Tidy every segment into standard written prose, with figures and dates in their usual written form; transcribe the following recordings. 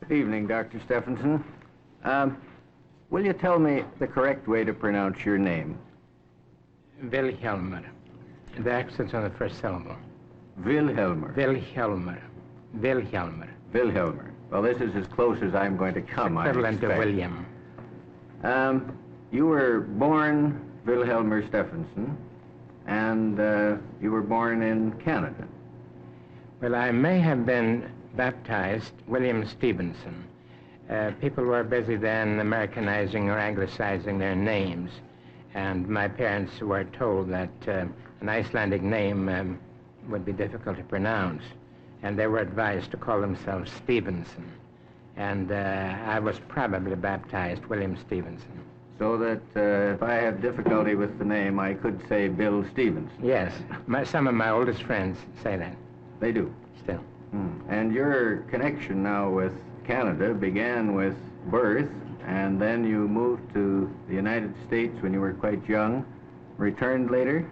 Good evening, Dr. Stefánsson. Will you tell me the correct way to pronounce your name? Vilhjálmur. The accent's on the first syllable. Vilhjalmur. Vilhjálmur. Vilhjálmur. Vilhjalmur. Well, this is as close as I'm going to come, I Equivalent to expect. William. You were born Vilhjalmur Stefansson, and you were born in Canada. Well, I may have been baptized William Stefansson. People were busy then Americanizing or anglicizing their names, and my parents were told that an Icelandic name would be difficult to pronounce, and they were advised to call themselves Stefansson. And I was probably baptized William Stefansson. So that if I have difficulty with the name, I could say Bill Stefansson. Yes, some of my oldest friends say that. They do? Still. And your connection now with Canada began with birth, and then you moved to the United States when you were quite young, returned later?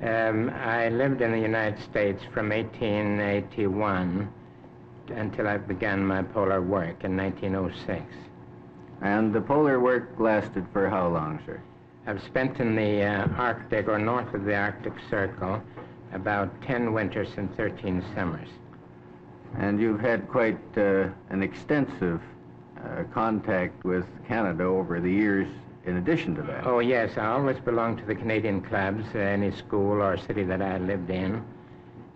I lived in the United States from 1881 until I began my polar work in 1906. And the polar work lasted for how long, sir? I've spent in the Arctic, or north of the Arctic Circle, about 10 winters and 13 summers. And you've had quite an extensive contact with Canada over the years in addition to that. Oh, yes. I always belonged to the Canadian clubs, any school or city that I lived in.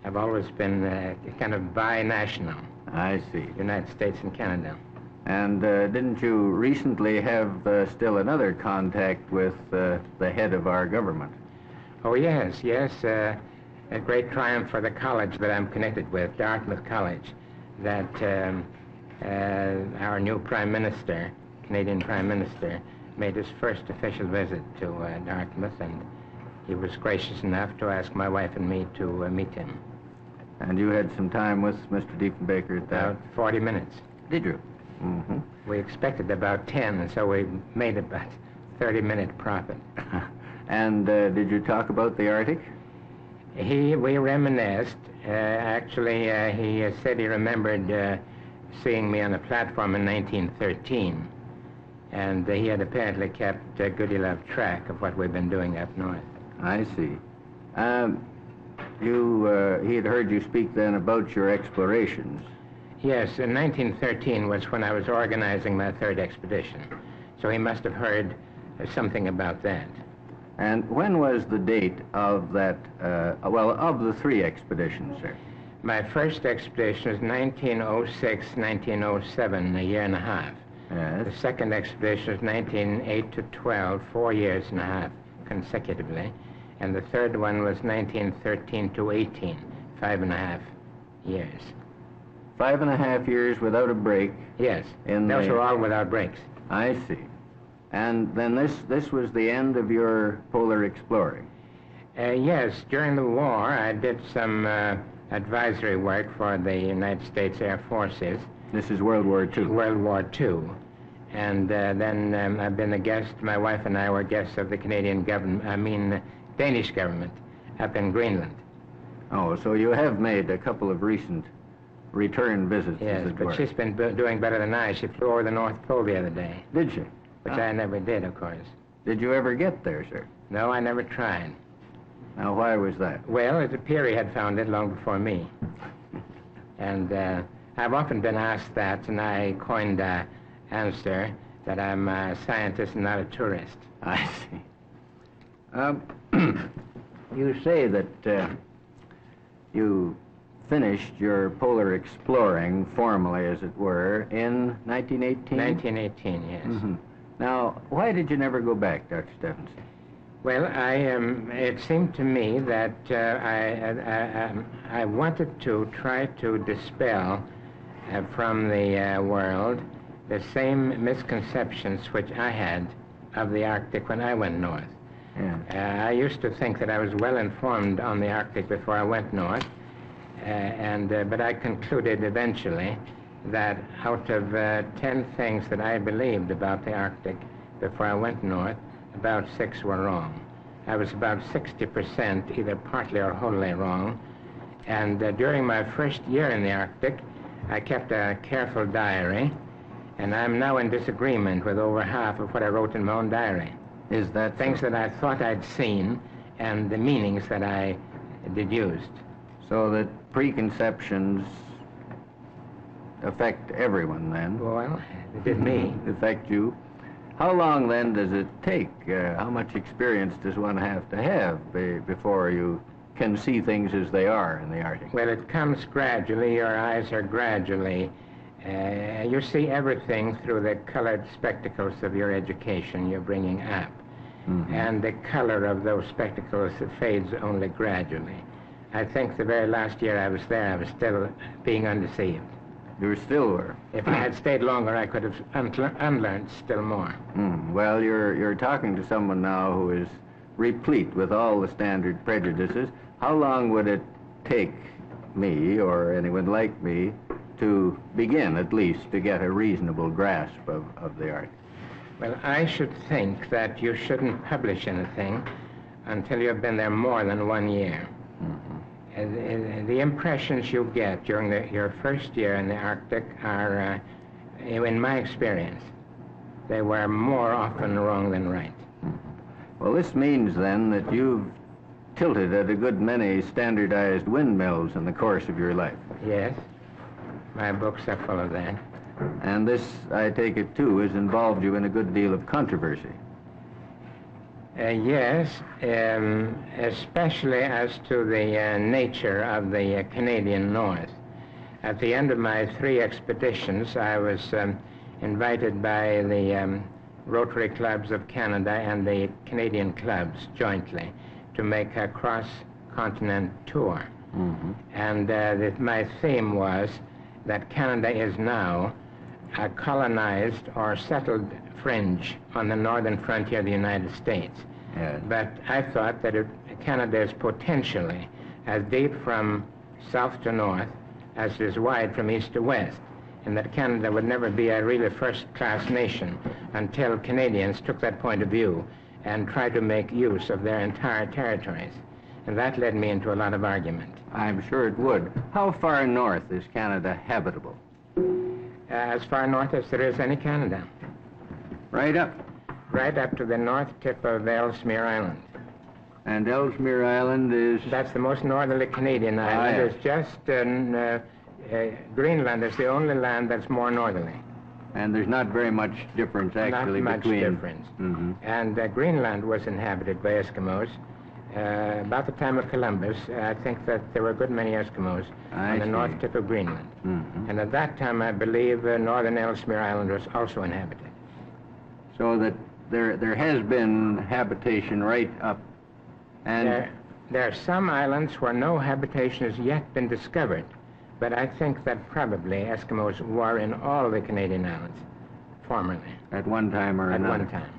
I've always been kind of bi-national. I see. United States and Canada. And didn't you recently have still another contact with the head of our government? Oh, yes, yes. A great triumph for the college that I'm connected with, Dartmouth College, that our new Prime Minister, Canadian Prime Minister, made his first official visit to Dartmouth, and he was gracious enough to ask my wife and me to meet him. And you had some time with Mr. Diefenbaker at that? About 40 minutes. Did you? Mm-hmm. We expected about 10, and so we made about 30-minute profit. And did you talk about the Arctic? We reminisced. Actually, he said he remembered seeing me on a platform in 1913, and he had apparently kept a good deal of track of what we've been doing up north. I see. He had heard you speak then about your explorations. Yes, in 1913 was when I was organizing my third expedition, so he must have heard something about that. And when was the date of that, of the three expeditions, sir? My first expedition was 1906, 1907, a year and a half. Yes. The second expedition was 1908 to 12, 4 years and a half consecutively. And the third one was 1913 to 18, 5.5 years. 5.5 years without a break? Yes, those were all without breaks. I see. And then this was the end of your polar exploring? Yes, during the war I did some advisory work for the United States Air Forces. This is World War II? World War II. And then I've been a guest, my wife and I were guests of the Canadian government, Danish government up in Greenland. Oh, so you have made a couple of recent return visits, yes, but she's been doing better than I. She flew over the North Pole the other day. Did she? Which I never did, of course. Did you ever get there, sir? No, I never tried. Now, why was that? Well, Peary had found it long before me. And I've often been asked that, and I coined the answer that I'm a scientist and not a tourist. I see. You say that you finished your polar exploring, formally as it were, in 1918? 1918, yes. Mm-hmm. Now, why did you never go back, Dr. Stefánsson? Well, it seemed to me that I wanted to try to dispel from the world the same misconceptions which I had of the Arctic when I went north. Yeah. I used to think that I was well informed on the Arctic before I went north, but I concluded eventually that out of 10 things that I believed about the Arctic before I went north, about 6 were wrong. I was about 60% either partly or wholly wrong. And during my first year in the Arctic, I kept a careful diary, and I'm now in disagreement with over half of what I wrote in my own diary. Is that things so? that I thought I'd seen and the meanings that I deduced. So that preconceptions affect everyone then? Well, it did me. Affect you. How long then does it take? How much experience does one have to have before you can see things as they are in the Arctic? Well, it comes gradually. Your eyes are gradually. You see everything through the colored spectacles of your education you're bringing up. Mm-hmm. And the color of those spectacles fades only gradually. I think the very last year I was there, I was still being undeceived. You still were? If I had stayed longer, I could have unlearned still more. Well, you're talking to someone now who is replete with all the standard prejudices. How long would it take me, or anyone like me, to begin, at least, to get a reasonable grasp of the Arctic? Well, I should think that you shouldn't publish anything until you've been there more than 1 year. The impressions you get during your first year in the Arctic are, in my experience, they were more often wrong than right. Well, this means then that you've tilted at a good many standardized windmills in the course of your life. Yes, my books are full of that. And this, I take it too, has involved you in a good deal of controversy. Yes, especially as to the nature of the Canadian North. At the end of my 3 expeditions, I was invited by the Rotary Clubs of Canada and the Canadian clubs jointly to make a cross-continent tour. Mm-hmm. And my theme was that Canada is now a colonized or settled fringe on the northern frontier of the United States. Yes. But I thought that Canada is potentially as deep from south to north as it is wide from east to west, and that Canada would never be a really first-class nation until Canadians took that point of view and tried to make use of their entire territories. And that led me into a lot of argument. I'm sure it would. How far north is Canada habitable? As far north as there is any Canada. Right up? Right up to the north tip of Ellesmere Island. And Ellesmere Island is? That's the most northerly Canadian island. Yes. It's just Greenland is the only land that's more northerly. And there's not very much difference actually not much between... difference. Mm-hmm. And Greenland was inhabited by Eskimos. About the time of Columbus, I think that there were a good many Eskimos on the north tip of Greenland. Mm-hmm. And at that time, I believe northern Ellesmere Island was also inhabited. So that there has been habitation right up, and... There are some islands where no habitation has yet been discovered, but I think that probably Eskimos were in all the Canadian islands formerly. At one time or another? At one time.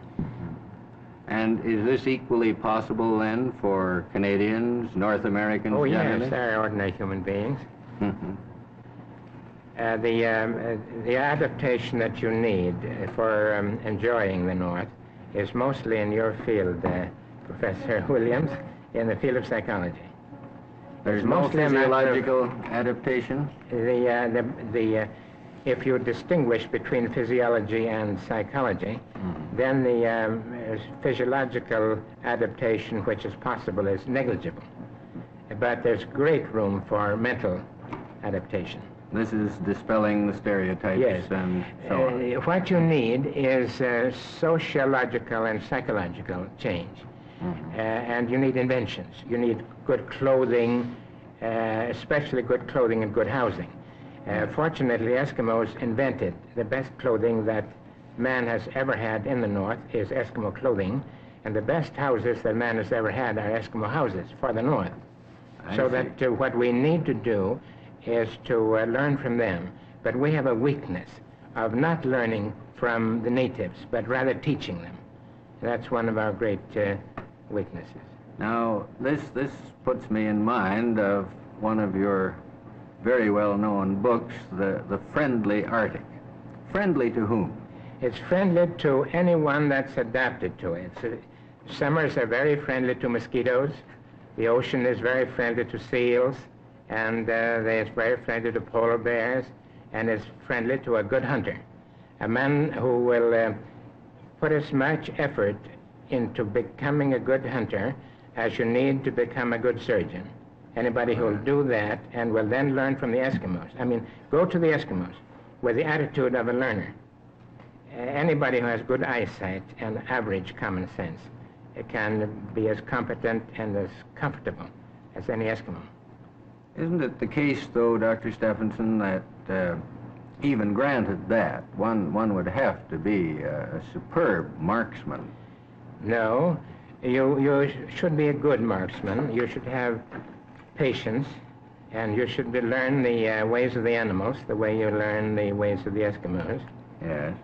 And is this equally possible then for Canadians, North Americans generally? Yes, they're ordinary human beings. Mm-hmm. The adaptation that you need for enjoying the North is mostly in your field, Professor Williams, in the field of psychology. There's no physiological adaptation? If you distinguish between physiology and psychology, then the physiological adaptation which is possible is negligible. But there's great room for mental adaptation. This is dispelling the stereotypes, yes. And so on. What you need is sociological and psychological change. And you need inventions. You need good clothing, especially good clothing and good housing. Fortunately, Eskimos invented the best clothing that man has ever had in the North is Eskimo clothing, and the best houses that man has ever had are Eskimo houses for the North. So that what we need to do is to learn from them. But we have a weakness of not learning from the natives, but rather teaching them. That's one of our great weaknesses. Now, this puts me in mind of one of your very well-known books, The Friendly Arctic. Friendly to whom? It's friendly to anyone that's adapted to it. Summers are very friendly to mosquitoes. The ocean is very friendly to seals, and it's very friendly to polar bears. and is friendly to a good hunter. A man who will put as much effort into becoming a good hunter as you need to become a good surgeon. Anybody who will do that and will then learn from the Eskimos. I mean, go to the Eskimos with the attitude of a learner. Anybody who has good eyesight and average common sense can be as competent and as comfortable as any Eskimo. Isn't it the case, though, Dr. Stefánsson, that even granted that, one would have to be a superb marksman? No, you should be a good marksman. You should have patience, and you should learn the ways of the animals the way you learn the ways of the Eskimos. Yes.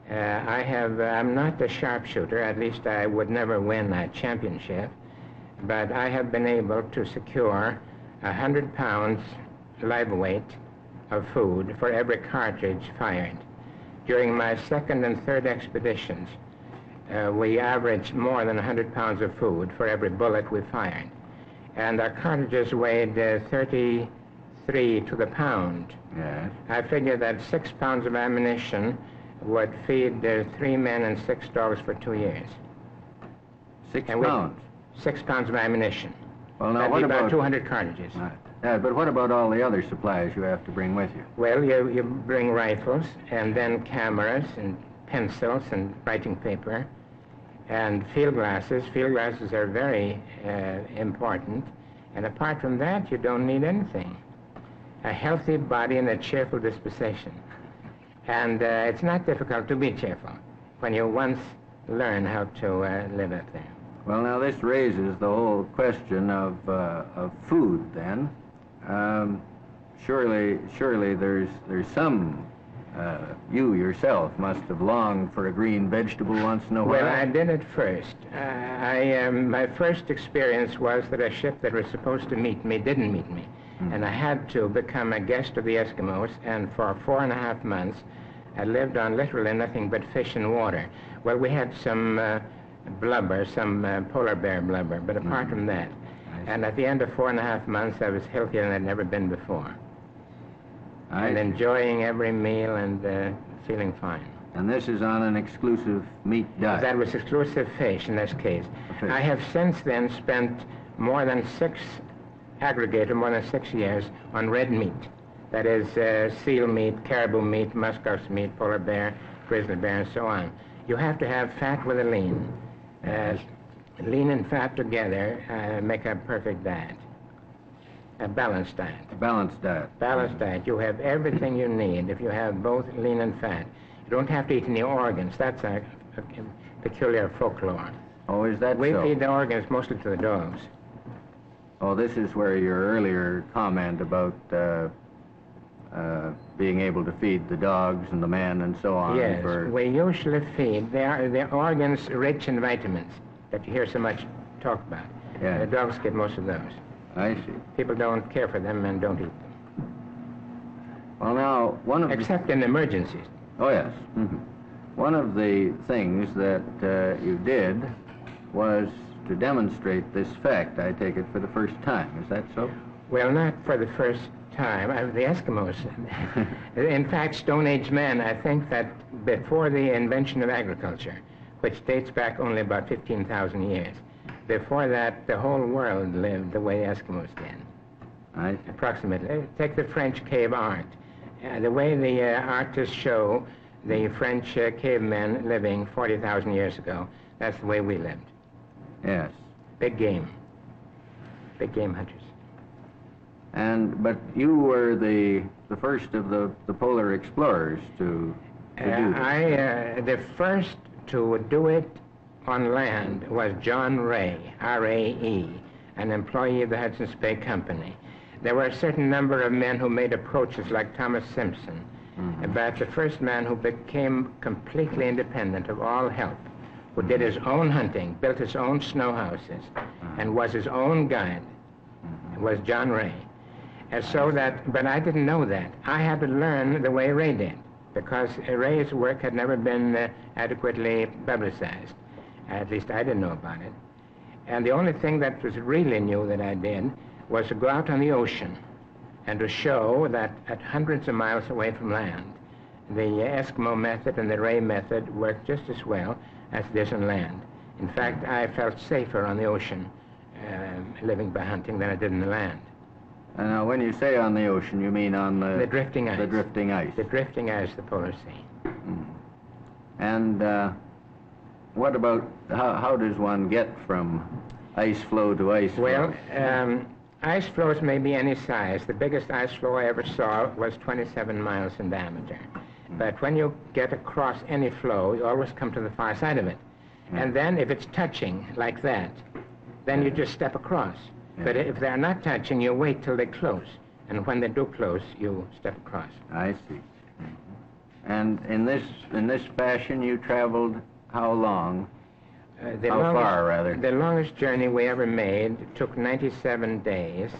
I'm not a sharpshooter, at least I would never win a championship, but I have been able to secure 100 pounds live weight of food for every cartridge fired. During my second and third expeditions, we averaged more than 100 pounds of food for every bullet we fired. And our cartridges weighed 33 to the pound. Yes. I figured that 6 pounds of ammunition would feed 3 men and 6 dogs for 2 years. 6 pounds? 6 pounds of ammunition. Well, now that'd what be about 200 cartridges? Right. But what about all the other supplies you have to bring with you? Well, you bring rifles, and then cameras, and pencils, and writing paper, and field glasses. Field glasses are very important. And apart from that, you don't need anything. A healthy body and a cheerful disposition. And it's not difficult to be cheerful when you once learn how to live up there. Well, now this raises the whole question of food. Then, surely there's some. You yourself must have longed for a green vegetable once in a while. Well, I did at first. My first experience was that a ship that was supposed to meet me didn't meet me. And I had to become a guest of the Eskimos, and for 4.5 months I lived on literally nothing but fish and water. Well, we had some blubber, some polar bear blubber, but apart from that, and at the end of 4.5 months I was healthier than I'd never been before. And enjoying every meal and feeling fine. And this is on an exclusive meat diet? That was exclusive fish in this case. Fish. I have since then spent more than 6 years on red meat. That is seal meat, caribou meat, muskox meat, polar bear, grizzly bear, and so on. You have to have fat with a lean. Lean and fat together make a perfect diet. A balanced diet. A balanced diet. Balanced diet. You have everything you need if you have both lean and fat. You don't have to eat any organs. That's a peculiar folklore. Oh, is that so? We feed the organs mostly to the dogs. Oh, this is where your earlier comment about being able to feed the dogs and the men and so on. Yes, we usually feed the organs rich in vitamins that you hear so much talk about. Yeah. The dogs get most of those. I see. People don't care for them and don't eat them. Well, now, except in emergencies. Oh, yes. One of the things that you did was to demonstrate this fact, I take it, for the first time. Is that so? Well, not for the first time. The Eskimos. In fact, Stone Age men, I think that before the invention of agriculture, which dates back only about 15,000 years, before that, the whole world lived the way Eskimos did. Approximately. Take the French cave art. The way the artists show the French cavemen living 40,000 years ago, that's the way we lived. Yes. Big game. Big game hunters. But you were the first of the polar explorers to do this. The first to do it on land was John Ray, R-A-E, an employee of the Hudson's Bay Company. There were a certain number of men who made approaches like Thomas Simpson, but the first man who became completely independent of all help, who did his own hunting, built his own snow houses, and was his own guide, was John Ray. But I didn't know that. I had to learn the way Ray did, because Ray's work had never been adequately publicized. At least I didn't know about it. And the only thing that was really new that I did was to go out on the ocean and to show that at hundreds of miles away from land, the Eskimo method and the Ray method work just as well as it is on land. In fact, I felt safer on the ocean living by hunting than I did in the land. Now, when you say on the ocean, you mean on The drifting ice. The drifting ice. The drifting ice, the polar sea. Mm. And what about, how does one get from ice floe to ice floe? Well, ice floes may be any size. The biggest ice floe I ever saw was 27 miles in diameter. But when you get across any floe, you always come to the far side of it. And then if it's touching like that, then you just step across. But if they're not touching, you wait till they close. And when they do close, you step across. I see. And in this fashion, you traveled how long? How far, rather? The longest journey we ever made took 97 days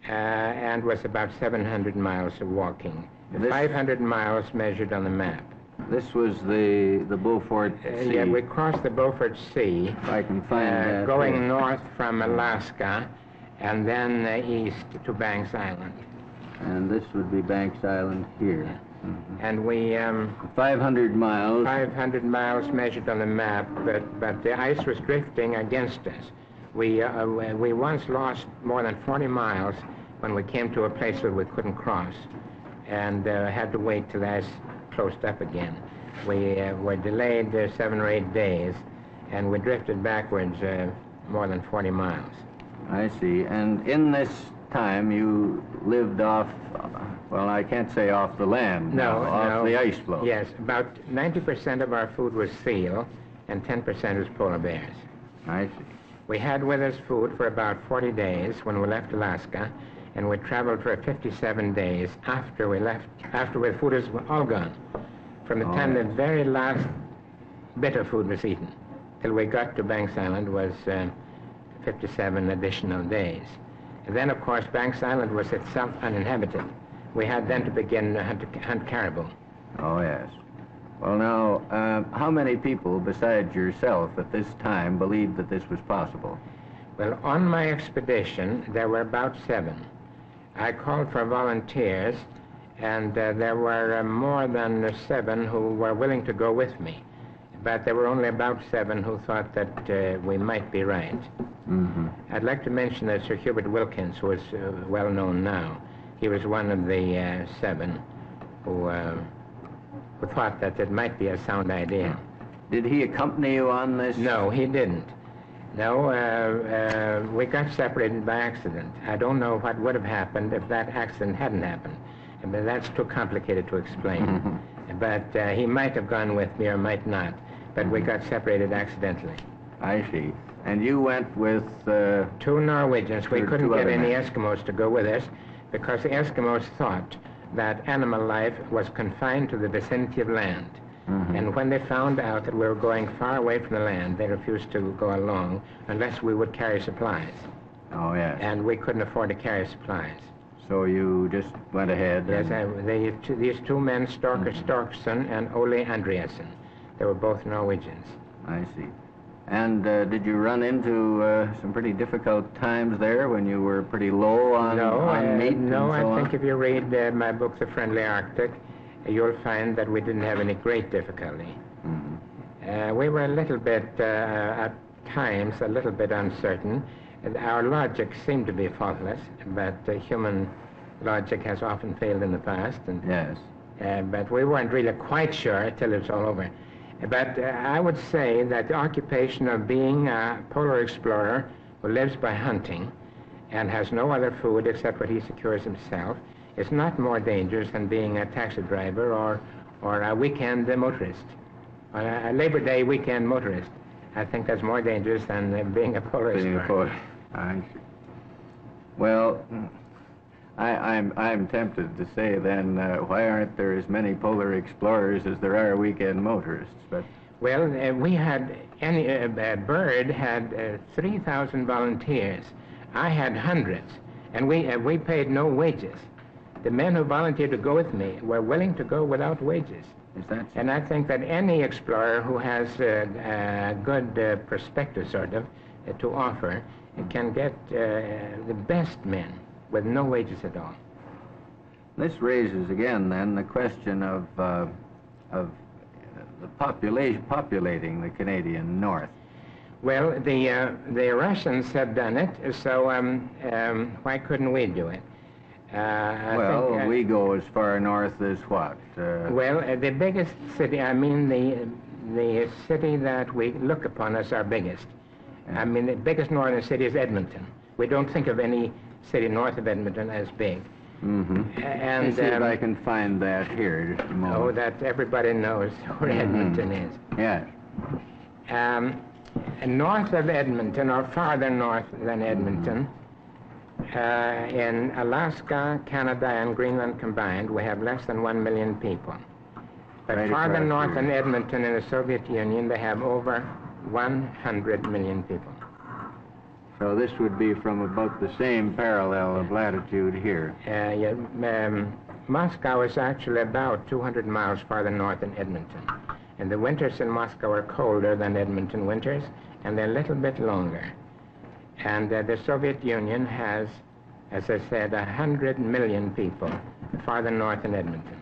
and was about 700 miles of walking. 500 miles measured on the map. This was the Beaufort Sea. Yeah, we crossed the Beaufort Sea. If I can find that. Going north from Alaska and then east to Banks Island. And this would be Banks Island here. Mm-hmm. And we... 500 miles. 500 miles measured on the map, but the ice was drifting against us. We once lost more than 40 miles when we came to a place where we couldn't cross and had to wait till the ice closed up again. We were delayed 7 or 8 days, and we drifted backwards more than 40 miles. I see. And in this time, you lived off, well, I can't say off the land. Off the ice floe. Yes, about 90% of our food was seal, and 10% was polar bears. I see. We had with us food for about 40 days when we left Alaska, and we traveled for 57 days after the food was all gone. From the time the very last bit of food was eaten till we got to Banks Island was 57 additional days. And then, of course, Banks Island was itself uninhabited. We had then to begin to hunt caribou. Oh, yes. Well, now, how many people besides yourself at this time believed that this was possible? Well, on my expedition, there were about 7. I called for volunteers, and there were more than 7 who were willing to go with me. But there were only about 7 who thought that we might be right. Mm-hmm. I'd like to mention that Sir Hubert Wilkins, who is well known now, he was one of the 7 who thought that it might be a sound idea. Did he accompany you on this? No, he didn't. No, we got separated by accident. I don't know what would have happened if that accident hadn't happened. But that's too complicated to explain. But he might have gone with me or might not. But we got separated accidentally. I see. And you went with... 2 Norwegians. We couldn't get any men. Eskimos to go with us because the Eskimos thought that animal life was confined to the vicinity of land. Mm-hmm. And when they found out that we were going far away from the land, they refused to go along unless we would carry supplies. Oh, yes. And we couldn't afford to carry supplies. So you just went ahead? Yes, these 2 men, Storker Storkson and Ole Andreasen, they were both Norwegians. I see. And did you run into some pretty difficult times there when you were pretty low on meat? No, and so I think if you read my book, The Friendly Arctic, you'll find that we didn't have any great difficulty. Mm-hmm. We were a little bit, at times, a little bit uncertain. Our logic seemed to be faultless, but human logic has often failed in the past. And, yes. But we weren't really quite sure until it was all over. But I would say that the occupation of being a polar explorer who lives by hunting and has no other food except what he secures himself is not more dangerous than being a taxi driver or a weekend motorist, or a Labor Day weekend motorist. I think that's more dangerous than being a polar explorer. Well, I'm tempted to say then, why aren't there as many polar explorers as there are weekend motorists? But well, we had Bird had 3,000 volunteers. I had hundreds, and we paid no wages. The men who volunteered to go with me were willing to go without wages. Is that so? And I think that any explorer who has a good perspective, sort of, to offer can get the best men with no wages at all. This raises again then the question of the populating the Canadian North. Well, the Russians have done it, so why couldn't we do it? We go as far north as what? The biggest city, I mean the city that we look upon as our biggest. I mean, the biggest northern city is Edmonton. We don't think of any city north of Edmonton as big. Mm-hmm. And let's see if I can find that here just a moment. Oh, that everybody knows where Edmonton is. Yes. North of Edmonton, or farther north than Edmonton, in Alaska, Canada, and Greenland combined, we have less than 1 million people. But Right farther across north here. than Edmonton in the Soviet Union, they have over 100 million people. So this would be from about the same parallel of latitude here. Moscow is actually about 200 miles farther north than Edmonton. And the winters in Moscow are colder than Edmonton winters, and they're a little bit longer. And the Soviet Union has, as I said, 100 million people farther north than Edmonton.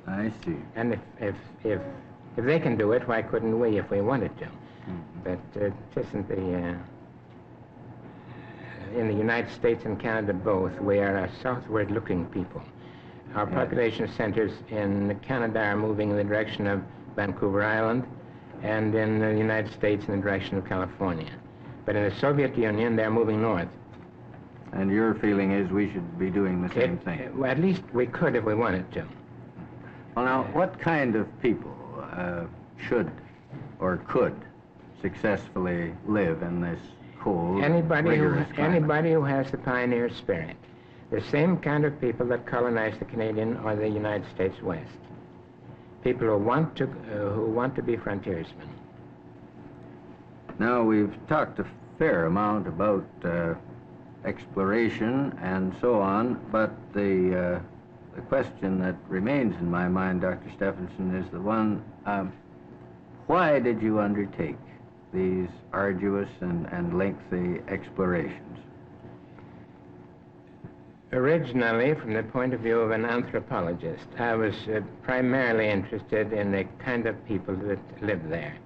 I see. And if they can do it, why couldn't we if we wanted to? But it isn't in the United States and Canada both, we are a southward-looking people. Our population centers in Canada are moving in the direction of Vancouver Island, and in the United States in the direction of California. But in the Soviet Union, they're moving north. And your feeling is we should be doing the same thing? Well, at least we could if we wanted to. Well, now, what kind of people should or could successfully live in this cold, rigorous climate? Anybody who has the pioneer spirit. The same kind of people that colonized the Canadian or the United States West. People who want to be frontiersmen. Now, we've talked a fair amount about exploration and so on, but the question that remains in my mind, Dr. Stefánsson, is the one, why did you undertake these arduous and lengthy explorations? Originally, from the point of view of an anthropologist, I was primarily interested in the kind of people that live there,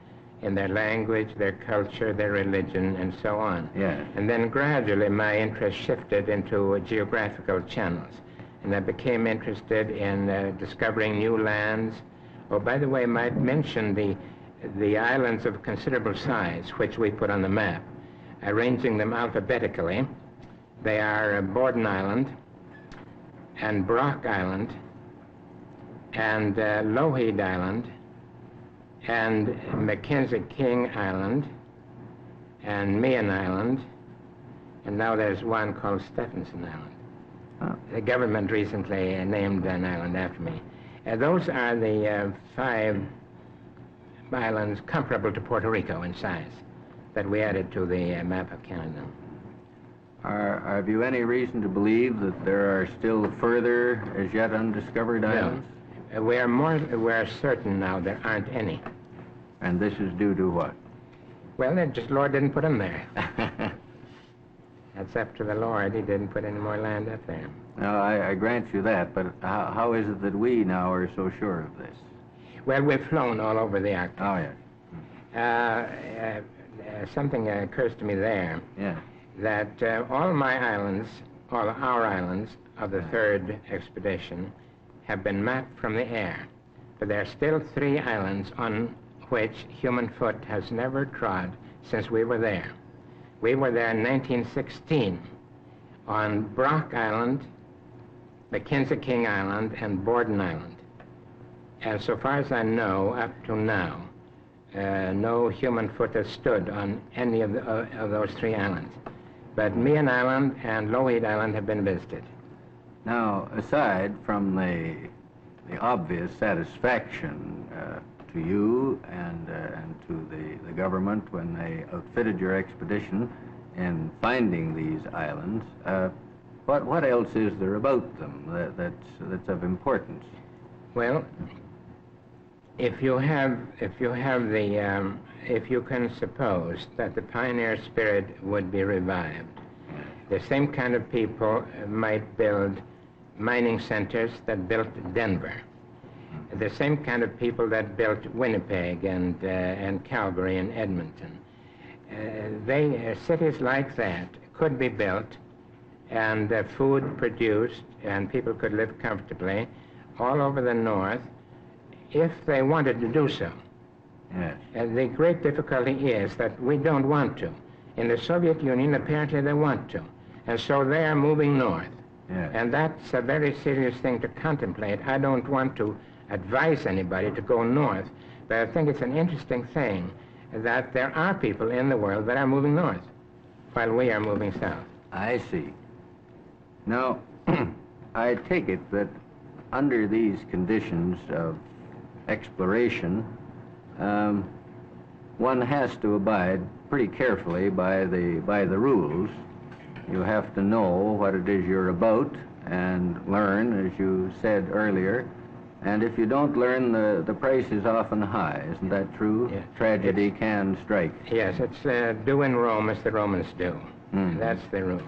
in their language, their culture, their religion, and so on. Yes. And then gradually my interest shifted into geographical channels, and I became interested in discovering new lands. Oh, by the way, I might mention the islands of considerable size, which we put on the map, arranging them alphabetically. They are Borne Island, and Brock Island, and Lougheed Island, and Mackenzie King Island, and Meehan Island, and now there's one called Stefánsson Island. Oh. The government recently named an island after me. Those are the 5 islands comparable to Puerto Rico in size that we added to the map of Canada. Have you any reason to believe that there are still further, as yet undiscovered islands? No. We are certain now there aren't any. And this is due to what? Well, just Lord didn't put them there. That's up to the Lord. He didn't put any more land up there. No, I grant you that, but how is it that we now are so sure of this? Well, we've flown all over the Arctic. Oh, yes. Something occurs to me there. Yeah. That all my islands, all our islands of the 3rd expedition have been mapped from the air. But there are still 3 islands on which human foot has never trod since we were there. We were there in 1916 on Brock Island, Mackenzie King Island, and Borne Island. And so far as I know, up to now, no human foot has stood on any of those 3 islands. But Meehan Island and Lougheed Island have been visited. Now, aside from the obvious satisfaction to you and to the government when they outfitted your expedition in finding these islands, what else is there about them that's of importance? Well, if you can suppose that the pioneer spirit would be revived, the same kind of people might build mining centers that built Denver, the same kind of people that built Winnipeg and Calgary and Edmonton. Cities like that could be built and food produced and people could live comfortably all over the North if they wanted to do so. Yes. The great difficulty is that we don't want to. In the Soviet Union, apparently they want to. And so they are moving north. Yes. And that's a very serious thing to contemplate. I don't want to advise anybody to go north, but I think it's an interesting thing that there are people in the world that are moving north while we are moving south. I see. Now, I take it that under these conditions of exploration, one has to abide pretty carefully by the rules. You have to know what it is you're about and learn, as you said earlier. And if you don't learn, the price is often high. Isn't that true? Yes. Tragedy can strike. Yes, it's do in Rome as the Romans do. That's the rule.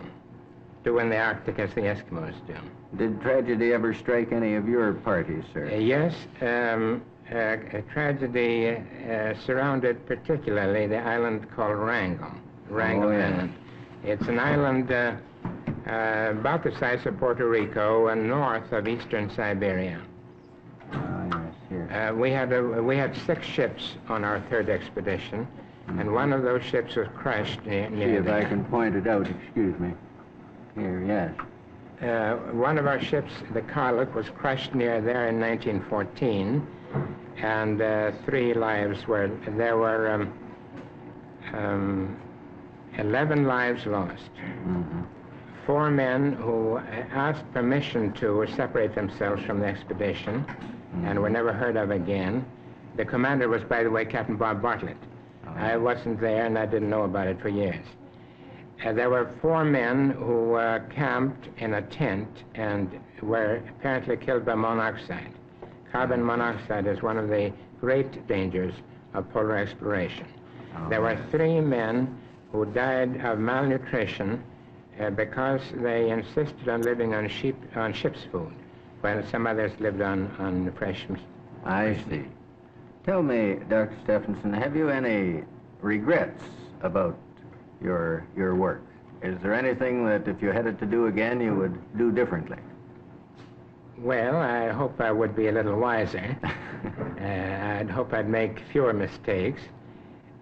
Do in the Arctic as the Eskimos do. Did tragedy ever strike any of your parties, sir? Yes, a tragedy surrounded particularly the island called Wrangel Island. It's an island about the size of Puerto Rico and north of eastern Siberia. Yes, here. We had 6 ships on our 3rd expedition, and one of those ships was crushed near See if there. I can point it out, excuse me. Here, yes. One of our ships, the Carlet, was crushed near there in 1914, and 3 lives were, there were 11 lives lost. 4 men who asked permission to separate themselves from the expedition and were never heard of again. The commander was, by the way, Captain Bob Bartlett. I wasn't there and I didn't know about it for years. There were 4 men who camped in a tent and were apparently killed by monoxide. Carbon monoxide is one of the great dangers of polar exploration. There were 3 men who died of malnutrition because they insisted on living on ship's food, while some others lived on fresh meat. I see. Tell me, Dr. Stefánsson, have you any regrets about your work? Is there anything that if you had it to do again, you would do differently? Well, I hope I would be a little wiser. I'd hope I'd make fewer mistakes.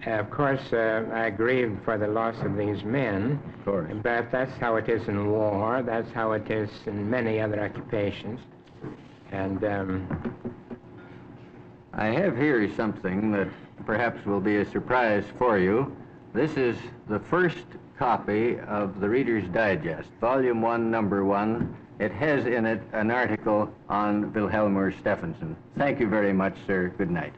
Of course, I grieved for the loss of these men. Of course. But that's how it is in war. That's how it is in many other occupations. And I have here something that perhaps will be a surprise for you. This is the first copy of the Reader's Digest, Volume 1, Number 1. It has in it an article on Vilhjalmur Stefansson. Thank you very much, sir. Good night.